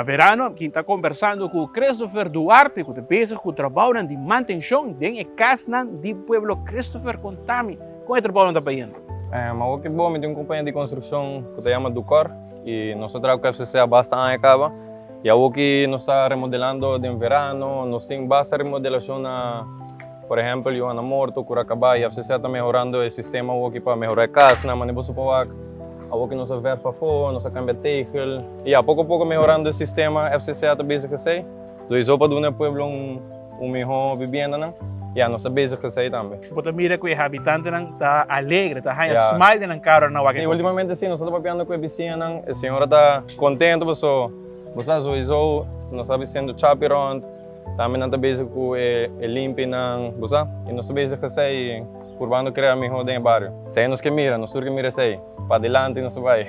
verano, quem está conversando com o Christopher Duarte, que está bezig com o trabalho de manutenção de casa do pueblo. Christopher, contame, qual é o trabalho que está fazendo? Mas aqui bom, tem uma companhia de construção que se chama Ducor e nós trabalhamos com a base de acaba. E aqui nós estamos remodelando de verano, nós temos bastante remodelação, por exemplo, Joana Morto, Curacabá, e a FCC está melhorando o sistema aqui para melhorar a casa, mas depois para aqui nós vamos para fora, nós cambiamos tegel, e a pouco melhorando o sistema, a FCC está bezig com isso. Então, isso para dar ao pueblo melhor vivenda, não? Ja, nós estamos bezig com isso também. Você mira que o habitante está alegre, está a smile na cara na Sim, ultimamente sim, nós estamos falando com a vizinha, a senhora está contente, você nós estamos sendo chaperone, também estamos bezig com o limpe, e nós estamos bezig com isso, por criar melhor dentro do bairro. Sei, nós que mira isso aí, para adelante nós vai.